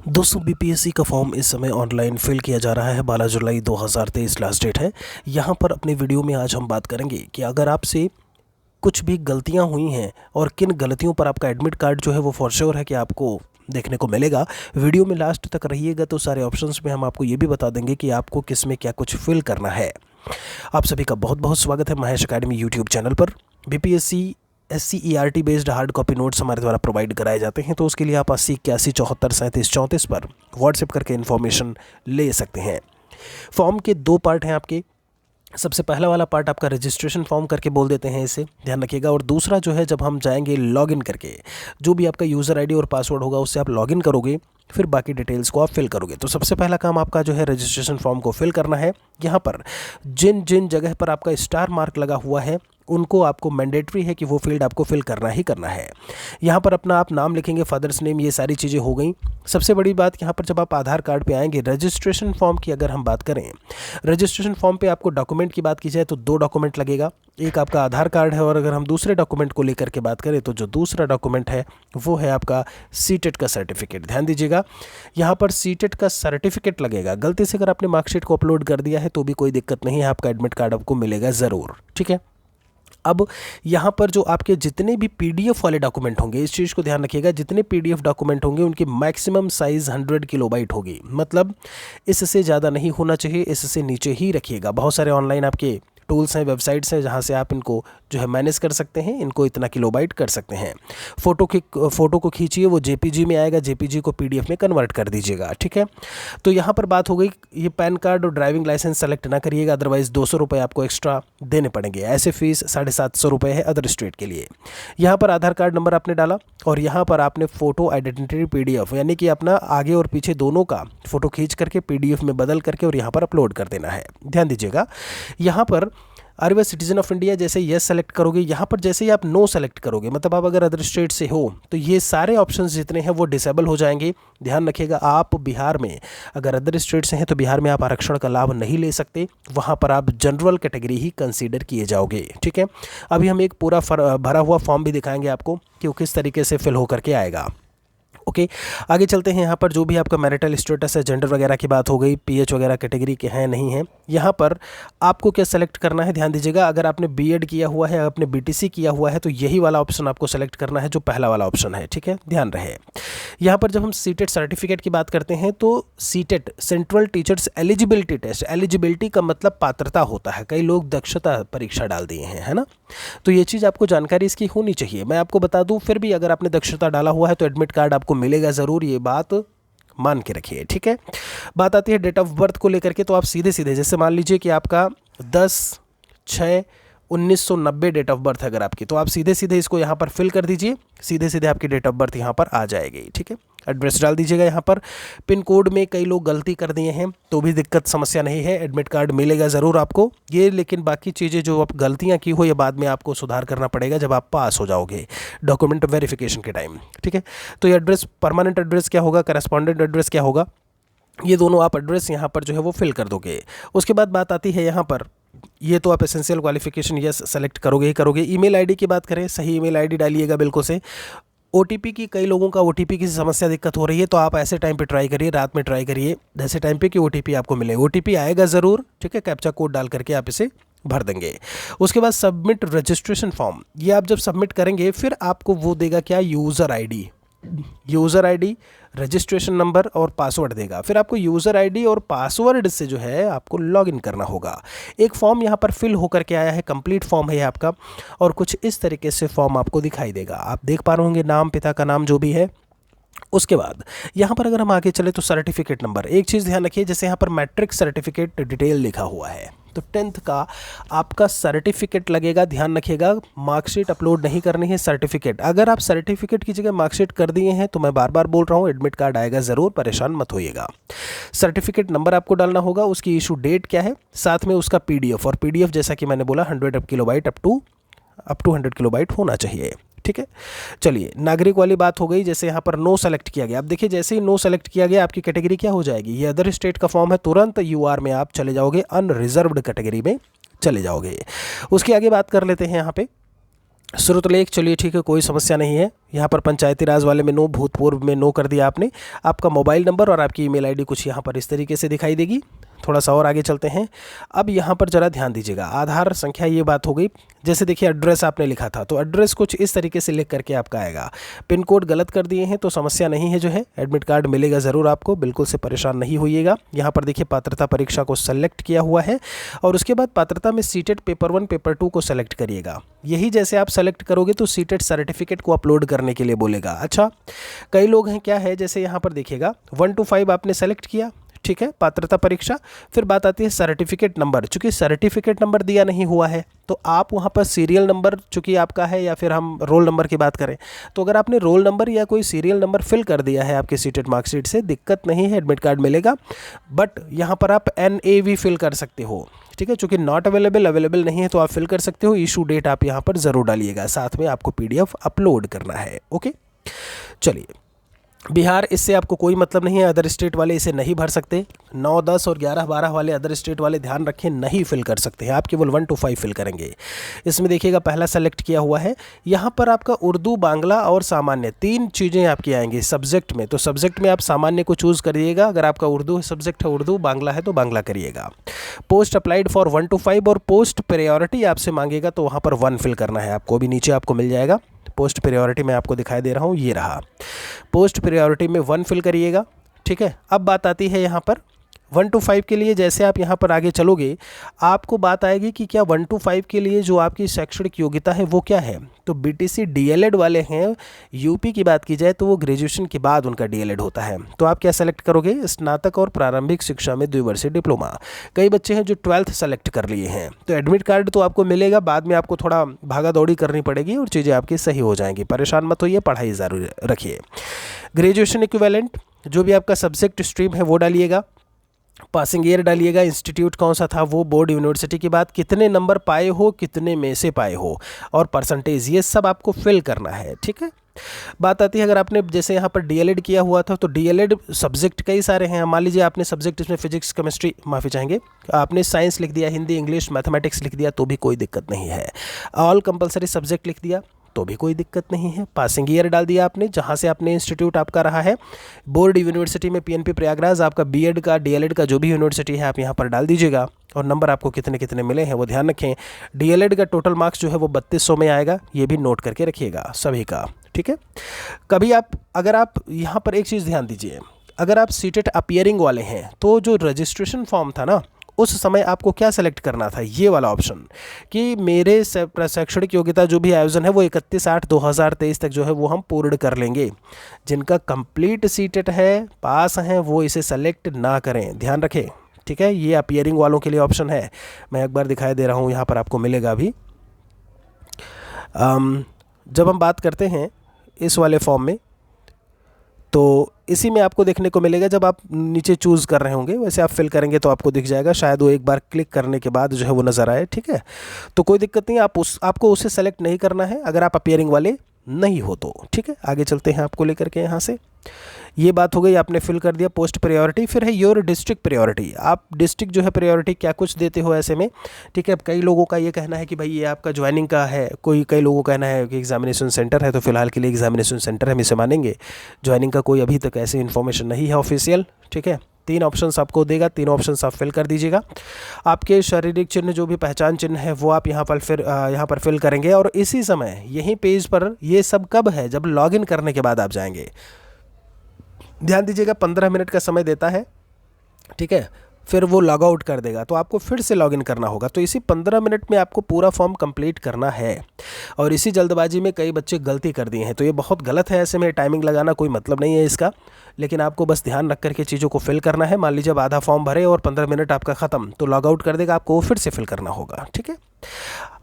दोस्तों बीपीएससी का फॉर्म इस समय ऑनलाइन फिल किया जा रहा है। 12 जुलाई 2023 लास्ट डेट है। यहाँ पर अपने वीडियो में आज हम बात करेंगे कि अगर आपसे कुछ भी गलतियाँ हुई हैं और किन गलतियों पर आपका एडमिट कार्ड जो है वो फॉर श्योर है कि आपको देखने को मिलेगा। वीडियो में लास्ट तक रहिएगा तो सारे ऑप्शंस में हम आपको ये भी बता देंगे कि आपको किस में क्या कुछ फिल करना है। आप सभी का बहुत बहुत स्वागत है महेश अकेडमी यूट्यूब चैनल पर। BPSC SCERT based hard copy notes हमारे द्वारा प्रोवाइड कराए जाते हैं, तो उसके लिए आप 80 81 74 37 34 पर व्हाट्सएप करके इन्फॉर्मेशन ले सकते हैं। फॉर्म के दो पार्ट हैं आपके। सबसे पहला वाला पार्ट आपका रजिस्ट्रेशन फॉर्म करके बोल देते हैं, इसे ध्यान रखिएगा। और दूसरा जो है जब हम जाएंगे लॉगिन करके, जो भी आपका यूज़र आईडी और पासवर्ड होगा उससे आप लॉगिन करोगे, फिर बाकी डिटेल्स को आप फिल करोगे। तो सबसे पहला काम आपका जो है रजिस्ट्रेशन फॉर्म को फिल करना है। यहाँ पर जिन जिन जगह पर आपका स्टार मार्क लगा हुआ है उनको आपको मैंडेटरी है कि वो फील्ड आपको फिल करना ही करना है। यहाँ पर अपना आप नाम लिखेंगे, फादर्स नेम, ये सारी चीज़ें हो गई। सबसे बड़ी बात यहाँ पर जब आप आधार कार्ड पे आएंगे, रजिस्ट्रेशन फॉर्म की अगर हम बात करें, रजिस्ट्रेशन फॉर्म पे आपको डॉक्यूमेंट की बात की जाए तो 2 डॉक्यूमेंट लगेगा। एक आपका आधार कार्ड है, और अगर हम दूसरे डॉक्यूमेंट को लेकर के बात करें तो जो दूसरा डॉक्यूमेंट है वो है आपका सीटेट का सर्टिफिकेट। ध्यान दीजिएगा, यहाँ पर सीटेट का सर्टिफिकेट लगेगा। गलती से अगर आपने मार्कशीट को अपलोड कर दिया है तो भी कोई दिक्कत नहीं है, आपका एडमिट कार्ड आपको मिलेगा ज़रूर, ठीक है। अब यहाँ पर जो आपके जितने भी पीडीएफ वाले डॉक्यूमेंट होंगे, इस चीज़ को ध्यान रखिएगा, जितने पीडीएफ डॉक्यूमेंट होंगे उनकी मैक्सिमम साइज़ 100 किलोबाइट होगी। मतलब इससे ज़्यादा नहीं होना चाहिए, इससे नीचे ही रखिएगा। बहुत सारे ऑनलाइन आपके टूल्स हैं, वेबसाइट्स हैं, जहाँ से आप इनको जो है मैनेज कर सकते हैं, इनको इतना किलोबाइट कर सकते हैं। फ़ोटो को खींचिए, वो जेपीजी में आएगा, जेपीजी को पीडीएफ में कन्वर्ट कर दीजिएगा, ठीक है। तो यहाँ पर बात हो गई, ये पैन कार्ड और ड्राइविंग लाइसेंस सेलेक्ट ना करिएगा, अदरवाइज़ 200 रुपये आपको एक्स्ट्रा देने पड़ेंगे। ऐसे फीस 750 रुपये है अदर स्टेट के लिए। यहाँ पर आधार कार्ड नंबर आपने डाला और यहाँ पर आपने फ़ोटो आइडेंटिटी पीडीएफ, यानी कि अपना आगे और पीछे दोनों का फ़ोटो खींच करके पीडीएफ में बदल करके और यहाँ पर अपलोड कर देना है। ध्यान दीजिएगा, यहाँ पर are you citizen of India जैसे येस सेलेक्ट करोगे, यहाँ पर जैसे ही आप नो सेलेक्ट करोगे, मतलब आप अगर अदर स्टेट से हो तो ये सारे ऑप्शंस जितने हैं वो डिसेबल हो जाएंगे। ध्यान रखिएगा, आप बिहार में अगर अदर स्टेट से हैं तो बिहार में आप आरक्षण का लाभ नहीं ले सकते, वहाँ पर आप जनरल कैटेगरी ही कंसीडर किए जाओगे, ठीक है। अभी हम एक पूरा भरा हुआ फॉर्म भी दिखाएंगे आपको कि वो किस तरीके से फिल होकर के आएगा। ओके, आगे चलते हैं। यहाँ पर जो भी आपका मैरिटल स्टेटस है, जेंडर वगैरह की बात हो गई, पीएच वगैरह कैटेगरी के हैं नहीं हैं। यहाँ पर आपको क्या सेलेक्ट करना है, ध्यान दीजिएगा। अगर आपने बीएड किया हुआ है, आपने बीटीसी किया हुआ है तो यही वाला ऑप्शन आपको सेलेक्ट करना है, जो पहला वाला ऑप्शन है, ठीक है, ध्यान रहे। यहाँ पर जब हम सीटेट सर्टिफिकेट की बात करते हैं तो CTET central teachers eligibility test, eligibility का मतलब पात्रता होता है, कई लोग दक्षता परीक्षा डाल दिए हैं, है ना। तो ये चीज़ आपको जानकारी इसकी होनी चाहिए। मैं आपको बता दूं, फिर भी अगर आपने दक्षता डाला हुआ है तो एडमिट कार्ड आपको मिलेगा ज़रूर, ये बात मान के रखिए, ठीक है। बात आती है डेट ऑफ बर्थ को लेकर के, तो आप सीधे सीधे जैसे मान लीजिए कि आपका 10/6/1990 डेट ऑफ बर्थ है अगर आपकी, तो आप सीधे सीधे इसको यहाँ पर फिल कर दीजिए, सीधे सीधे आपकी डेट ऑफ बर्थ यहाँ पर आ जाएगी, ठीक है। एड्रेस डाल दीजिएगा। यहाँ पर पिन कोड में कई लोग गलती कर दिए हैं तो भी दिक्कत समस्या नहीं है, एडमिट कार्ड मिलेगा ज़रूर आपको ये। लेकिन बाकी चीज़ें जो आप गलतियाँ की हो ये बाद में आपको सुधार करना पड़ेगा जब आप पास हो जाओगे डॉक्यूमेंट वेरिफिकेशन के टाइम, ठीक है। तो ये एड्रेस, परमानेंट एड्रेस क्या होगा, करस्पॉन्डेंट एड्रेस क्या होगा, ये दोनों आप एड्रेस यहाँ पर जो है वो फिल कर दोगे। उसके बाद बात आती है यहाँ पर, ये तो आप एसेंशियल क्वालिफिकेशन यस सेलेक्ट करोगे ही करोगे। ईमेल आईडी की बात करें, सही ईमेल आईडी डालिएगा बिल्कुल से। ओटीपी की, कई लोगों का ओटीपी की समस्या दिक्कत हो रही है, तो आप ऐसे टाइम पे ट्राई करिए, रात में ट्राई करिए ऐसे टाइम पे कि ओटीपी आपको मिले। ओटीपी आएगा ज़रूर, ठीक है, कैप्चा कोड डाल करके आप इसे भर देंगे। उसके बाद सबमिट रजिस्ट्रेशन फॉर्म, ये आप जब सबमिट करेंगे फिर आपको वो देगा क्या, यूज़र आईडी, रजिस्ट्रेशन नंबर और पासवर्ड देगा। फिर आपको यूज़र आईडी और पासवर्ड से जो है आपको लॉगिन करना होगा। एक फॉर्म यहाँ पर फिल होकर के आया है, कंप्लीट फॉर्म है आपका, और कुछ इस तरीके से फॉर्म आपको दिखाई देगा। आप देख पा रहे होंगे नाम, पिता का नाम जो भी है। उसके बाद यहाँ पर अगर हम आगे चले तो सर्टिफिकेट नंबर, एक चीज़ ध्यान रखिए, जैसे यहाँ पर मैट्रिक सर्टिफिकेट डिटेल लिखा हुआ है तो 10th का आपका सर्टिफिकेट लगेगा। ध्यान रखिएगा, मार्कशीट अपलोड नहीं करनी है, सर्टिफिकेट। अगर आप सर्टिफिकेट की जगह मार्कशीट कर दिए हैं तो मैं बार बार बोल रहा हूँ, एडमिट कार्ड आएगा ज़रूर, परेशान मत होइएगा। सर्टिफिकेट नंबर आपको डालना होगा, उसकी इशू डेट क्या है, साथ में उसका पीडीएफ, और पीडीएफ जैसा कि मैंने बोला 100 किलोबाइट अप टू 100 किलोबाइट होना चाहिए, ठीक है। चलिए, नागरिक वाली बात हो गई। जैसे यहाँ पर नो सेलेक्ट किया गया, अब देखिए जैसे ही नो सेलेक्ट किया गया आपकी कैटेगरी क्या हो जाएगी, ये अदर स्टेट का फॉर्म है, तुरंत यूआर में आप चले जाओगे, अनरिजर्व्ड कैटेगरी में चले जाओगे। उसके आगे बात कर लेते हैं यहाँ पे श्रुतलेख, चलिए ठीक है, कोई समस्या नहीं है। यहाँ पर पंचायती राज वाले में नो, भूतपूर्व में नो कर दिया आपने। आपका मोबाइल नंबर और आपकी ईमेल आईडी कुछ यहाँ पर इस तरीके से दिखाई देगी। थोड़ा सा और आगे चलते हैं। अब यहाँ पर ज़रा ध्यान दीजिएगा, आधार संख्या ये बात हो गई। जैसे देखिए एड्रेस आपने लिखा था तो एड्रेस कुछ इस तरीके से लिख करके आपका आएगा। पिन कोड गलत कर दिए हैं तो समस्या नहीं है, जो है एडमिट कार्ड मिलेगा ज़रूर आपको, बिल्कुल से परेशान नहीं होइएगा। यहाँ पर देखिए पात्रता परीक्षा को सेलेक्ट किया हुआ है और उसके बाद पात्रता में सीटेट पेपर 1 पेपर 2 को सेलेक्ट करिएगा। यही जैसे आप सेलेक्ट करोगे तो सीटेट सर्टिफिकेट को अपलोड करने के लिए बोलेगा। अच्छा, कई लोग हैं क्या है, जैसे यहाँ पर देखिएगा 1 to 5 आपने सेलेक्ट किया, ठीक है, पात्रता परीक्षा। फिर बात आती है सर्टिफिकेट नंबर। चूंकि सर्टिफिकेट नंबर दिया नहीं हुआ है तो आप वहाँ पर सीरियल नंबर चूंकि आपका है, या फिर हम रोल नंबर की बात करें तो अगर आपने रोल नंबर या कोई सीरियल नंबर फिल कर दिया है आपके सीटेट मार्कशीट से, दिक्कत नहीं है, एडमिट कार्ड मिलेगा। बट यहाँ पर आप NAV फिल कर सकते हो, ठीक है, चूंकि नॉट अवेलेबल नहीं है तो आप फिल कर सकते हो। इशू डेट आप यहाँ पर ज़रूर डालिएगा, साथ में आपको PDF अपलोड करना है। ओके, चलिए। बिहार, इससे आपको कोई मतलब नहीं है, अदर स्टेट वाले इसे नहीं भर सकते। 9, 10 और 11, 12 वाले अदर स्टेट वाले ध्यान रखें नहीं फिल कर सकते हैं, आप केवल 1 to 5 फिल करेंगे। इसमें देखिएगा पहला सेलेक्ट किया हुआ है, यहाँ पर आपका उर्दू, बांग्ला और सामान्य 3 चीज़ें आपकी आएंगी सब्जेक्ट में। तो सब्जेक्ट में आप सामान्य को चूज़ करिएगा, अगर आपका उर्दू सब्जेक्ट है उर्दू, बांग्ला है तो बांग्ला करिएगा। पोस्ट अप्लाइड फॉर 1 to 5 और पोस्ट प्रायोरिटी आपसे मांगेगा तो वहाँ पर 1 फिल करना है आपको, भी नीचे आपको मिल जाएगा। पोस्ट प्रायोरिटी में आपको दिखाई दे रहा हूँ, ये रहा। पोस्ट प्रायोरिटी में 1 फिल करिएगा, ठीक है। अब बात आती है यहाँ पर 1 to 5 के लिए। जैसे आप यहाँ पर आगे चलोगे आपको बात आएगी कि क्या 1 to 5 के लिए जो आपकी शैक्षणिक योग्यता है वो क्या है। तो BTC DLED वाले हैं, यूपी की बात की जाए तो वो ग्रेजुएशन के बाद उनका DLED होता है। तो आप क्या सेलेक्ट करोगे, स्नातक और प्रारंभिक शिक्षा में 2 वर्षीय डिप्लोमा। कई बच्चे हैं जो 12th सेलेक्ट कर लिए हैं, तो एडमिट कार्ड तो आपको मिलेगा, बाद में आपको थोड़ा भागा दौड़ी करनी पड़ेगी और चीज़ें आपकी सही हो जाएंगी। परेशान मत होइए, पढ़ाई ज़रूर रखिए। ग्रेजुएशन इक्विवेलेंट जो भी आपका सब्जेक्ट स्ट्रीम है वो डालिएगा। पासिंग ईयर डालिएगा, इंस्टीट्यूट कौन सा था वो, बोर्ड यूनिवर्सिटी की बात, कितने नंबर पाए हो, कितने में से पाए हो, और परसेंटेज, ये सब आपको फिल करना है, ठीक है। बात आती है अगर आपने जैसे यहाँ पर DLED किया हुआ था तो DLED सब्जेक्ट कई सारे हैं। मान लीजिए आपने सब्जेक्ट इसमें फिजिक्स, केमिस्ट्री, माफ़ी चाहेंगे, आपने साइंस लिख दिया, हिंदी, इंग्लिश, मैथमेटिक्स लिख दिया तो भी कोई दिक्कत नहीं है। ऑल कंपलसरी सब्जेक्ट लिख दिया तो भी कोई दिक्कत नहीं है। पासिंग ईयर डाल दिया आपने, जहाँ से आपने इंस्टीट्यूट आपका रहा है। बोर्ड यूनिवर्सिटी में PNP प्रयागराज, आपका BEd का, DLED का जो भी यूनिवर्सिटी है आप यहाँ पर डाल दीजिएगा। और नंबर आपको कितने कितने मिले हैं वो ध्यान रखें। DLED का टोटल मार्क्स जो है वो 3200 में आएगा, ये भी नोट करके रखिएगा सभी का, ठीक है। कभी आप, अगर आप यहाँ पर एक चीज़ ध्यान दीजिए, अगर आप सीटेट अपीयरिंग वाले हैं तो जो रजिस्ट्रेशन फॉर्म था ना उस समय आपको क्या सेलेक्ट करना था, ये वाला ऑप्शन, कि मेरे शैक्षणिक योग्यता जो भी आयोजन है वो 31/8/2023 तक जो है वो हम पूर्ण कर लेंगे। जिनका कंप्लीट सीटेट है, पास हैं, वो इसे सेलेक्ट ना करें, ध्यान रखें, ठीक है। ये अपीयरिंग वालों के लिए ऑप्शन है, मैं एक बार दिखाई दे रहा हूँ, यहाँ पर आपको मिलेगा अभी। जब हम बात करते हैं इस वाले फॉर्म में तो इसी में आपको देखने को मिलेगा, जब आप नीचे चूज़ कर रहे होंगे वैसे आप फिल करेंगे तो आपको दिख जाएगा, शायद वो एक बार क्लिक करने के बाद जो है वो नज़र आए, ठीक है। तो कोई दिक्कत नहीं, आपको उसे सेलेक्ट नहीं करना है अगर आप अपीयरिंग वाले नहीं हो तो, ठीक है। आगे चलते हैं आपको लेकर के यहाँ से। ये बात हो गई, आपने फिल कर दिया पोस्ट प्रायोरिटी। फिर है योर डिस्ट्रिक्ट प्रायोरिटी, आप डिस्ट्रिक्ट जो है प्रायोरिटी क्या कुछ देते हो ऐसे में, ठीक है। अब कई लोगों का ये कहना है कि भाई ये आपका ज्वाइनिंग का है, कई लोगों का कहना है कि एग्जामिनेशन सेंटर है, तो फिलहाल के लिए एग्जामिनेशन सेंटर हम इसे मानेंगे। ज्वाइनिंग का कोई अभी तक ऐसी इन्फॉर्मेशन नहीं है ऑफिशियल, ठीक है। 3 ऑप्शंस आपको देगा, 3 ऑप्शंस आप फिल कर दीजिएगा। आपके शारीरिक चिन्ह जो भी पहचान चिन्ह है वो आप यहाँ पर फिल करेंगे। और इसी समय यहीं पेज पर ये सब कब है, जब लॉगिन करने के बाद आप जाएंगे। ध्यान दीजिएगा 15 मिनट का समय देता है, ठीक है, फिर वो लॉग आउट कर देगा तो आपको फिर से लॉगिन करना होगा। तो इसी 15 मिनट में आपको पूरा फॉर्म कंप्लीट करना है। और इसी जल्दबाजी में कई बच्चे गलती कर दिए हैं तो ये बहुत गलत है, ऐसे में टाइमिंग लगाना कोई मतलब नहीं है इसका, लेकिन आपको बस ध्यान रख करके चीज़ों को फिल करना है। मान लीजिए अब आधा फॉर्म भरे और 15 मिनट आपका ख़त्म तो लॉग आउट कर देगा, आपको वो फिर से फिल करना होगा, ठीक है।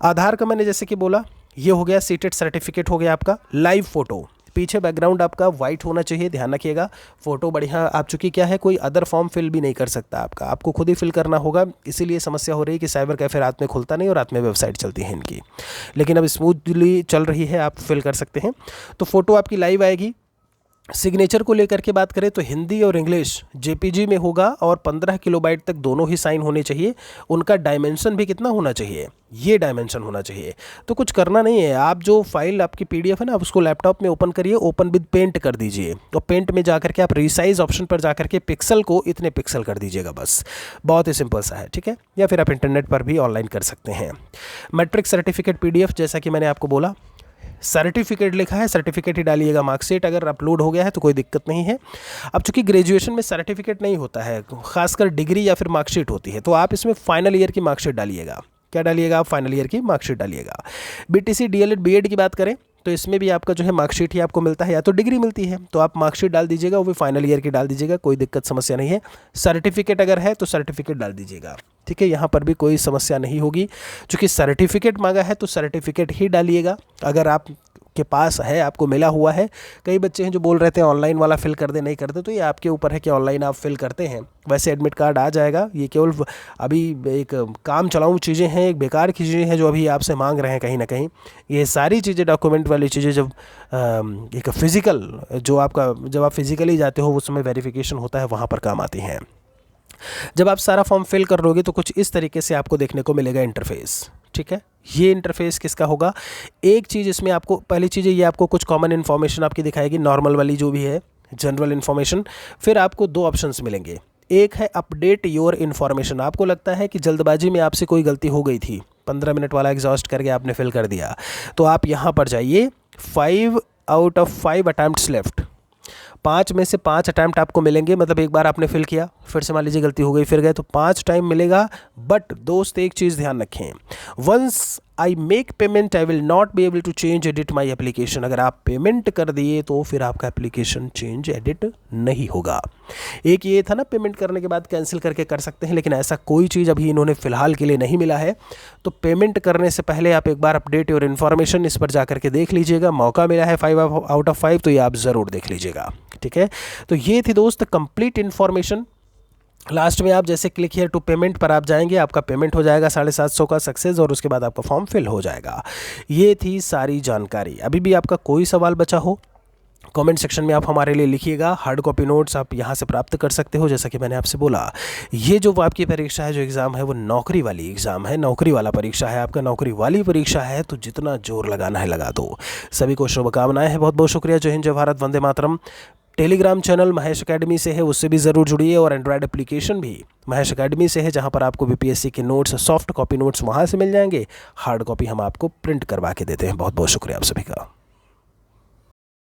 आधार का मैंने जैसे कि बोला ये हो गया, सीटेट सर्टिफिकेट हो गया आपका। लाइव फ़ोटो, पीछे बैकग्राउंड आपका वाइट होना चाहिए, ध्यान रखिएगा। फ़ोटो बढ़िया आप चूँकि क्या है, कोई अदर फॉर्म फिल भी नहीं कर सकता आपको खुद ही फिल करना होगा। इसीलिए समस्या हो रही है कि साइबर कैफ़े रात में खुलता नहीं और रात में वेबसाइट चलती है इनकी, लेकिन अब स्मूथली चल रही है, आप फिल कर सकते हैं। तो फ़ोटो आपकी लाइव आएगी, सिग्नेचर को लेकर के बात करें तो हिंदी और इंग्लिश जेपीजी में होगा और 15 किलोबाइट तक दोनों ही साइन होने चाहिए। उनका डायमेंशन भी कितना होना चाहिए, ये डायमेंशन होना चाहिए। तो कुछ करना नहीं है, आप जो फाइल आपकी पीडीएफ है ना, आप उसको लैपटॉप में ओपन करिए, ओपन विद पेंट कर दीजिए और पेंट में जाकर के आप रिसाइज ऑप्शन पर जाकर के पिक्सल को इतने पिक्सल कर दीजिएगा, बस बहुत ही सिंपल सा है, ठीक है। या फिर आप इंटरनेट पर भी ऑनलाइन कर सकते हैं। मैट्रिक सर्टिफिकेट पीडीएफ, जैसा कि मैंने आपको बोला, सर्टिफिकेट लिखा है, सर्टिफिकेट ही डालिएगा। मार्कशीट अगर अपलोड हो गया है तो कोई दिक्कत नहीं है। अब चूंकि ग्रेजुएशन में सर्टिफिकेट नहीं होता है, खासकर डिग्री या फिर मार्कशीट होती है, तो आप इसमें फाइनल ईयर की मार्कशीट डालिएगा। क्या डालिएगा आप? फाइनल ईयर की मार्कशीट डालिएगा। बीटीसी डीएलएड बीएड की बात करें तो इसमें भी आपका जो है मार्कशीट ही आपको मिलता है, या तो डिग्री मिलती है तो आप मार्कशीट डाल दीजिएगा, वो भी फाइनल ईयर की डाल दीजिएगा, कोई दिक्कत समस्या नहीं है। सर्टिफिकेट अगर है तो सर्टिफिकेट डाल दीजिएगा, ठीक है, यहाँ पर भी कोई समस्या नहीं होगी। चूँकि सर्टिफिकेट मांगा है तो सर्टिफिकेट ही डालिएगा अगर आप के पास है, आपको मिला हुआ है। कई बच्चे हैं जो बोल रहे थे ऑनलाइन वाला फिल कर दे, नहीं करते, तो ये आपके ऊपर है कि ऑनलाइन आप फिल करते हैं। वैसे एडमिट कार्ड आ जाएगा, ये केवल अभी एक काम चलाऊँ चीज़ें हैं, एक बेकार की चीज़ें हैं जो अभी आपसे मांग रहे हैं कहीं ना कहीं। ये सारी चीज़ें, डॉक्यूमेंट वाली चीज़ें, जब एक फिज़िकल जो आपका, जब आप फिज़िकली जाते हो उस समय वेरिफिकेशन होता है, वहाँ पर काम आती हैं। जब आप सारा फॉर्म फिल कर लोगे तो कुछ इस तरीके से आपको देखने को मिलेगा इंटरफेस, ठीक है। ये इंटरफेस किसका होगा? एक चीज़ इसमें आपको, पहली चीज़ ये आपको कुछ कॉमन इन्फॉर्मेशन आपकी दिखाएगी, नॉर्मल वाली जो भी है, जनरल इन्फॉर्मेशन। फिर आपको दो ऑप्शंस मिलेंगे, एक है अपडेट योर इन्फॉर्मेशन। आपको लगता है कि जल्दबाजी में आपसे कोई गलती हो गई थी, 15 मिनट वाला एग्जॉस्ट करके आपने फिल कर दिया, तो आप यहाँ पर जाइए, 5 आउट ऑफ 5 अटैम्प्ट्स लेफ्ट, 5 में से 5 अटैम्प्ट आपको मिलेंगे। मतलब एक बार आपने फिल किया, फिर से मान लीजिए गलती हो गई, फिर गए, तो 5 टाइम मिलेगा। बट दोस्त एक चीज़ ध्यान रखें, once I make payment I will not be able to change edit my application. अगर आप पेमेंट कर दिए तो फिर आपका एप्लीकेशन चेंज एडिट नहीं होगा। एक ये था ना, पेमेंट करने के बाद कैंसिल करके कर सकते हैं, लेकिन ऐसा कोई चीज़ अभी इन्होंने फ़िलहाल के लिए नहीं मिला है। तो पेमेंट करने से पहले आप एक बार अपडेट और इन्फॉर्मेशन इस पर जा करके देख लीजिएगा। मौका मिला है 5 आउट ऑफ 5, तो ये आप ज़रूर देख लीजिएगा, ठीक है। तो ये थी दोस्त कंप्लीट इन्फॉर्मेशन। लास्ट में आप जैसे क्लिक हियर टू पेमेंट पर आप जाएंगे, आपका पेमेंट हो जाएगा 750 का सक्सेस, और उसके बाद आपका फॉर्म फिल हो जाएगा। ये थी सारी जानकारी। अभी भी आपका कोई सवाल बचा हो, कमेंट सेक्शन में आप हमारे लिए लिखिएगा। हार्ड कॉपी नोट्स आप यहाँ से प्राप्त कर सकते हो। जैसा कि मैंने आपसे बोला, ये जो आपकी परीक्षा है, जो एग्ज़ाम है, वो नौकरी वाली एग्ज़ाम है, नौकरी वाला परीक्षा है आपका, नौकरी वाली परीक्षा है, तो जितना जोर लगाना है लगा दो। सभी को शुभकामनाएं हैं, बहुत बहुत शुक्रिया। जय हिंद, जय Bharat, Vande Mataram. Telegram channel Mahesh academy से है, उससे भी ज़रूर जुड़िए, और एंड्रॉयड एप्लीकेशन भी महेश एकेडमी से है, जहां पर आपको बीपीएससी के नोट्स, सॉफ्ट कॉपी नोट्स वहां से मिल जाएंगे। हार्ड कॉपी हम आपको प्रिंट करवा के देते हैं। बहुत बहुत शुक्रिया आप सभी का।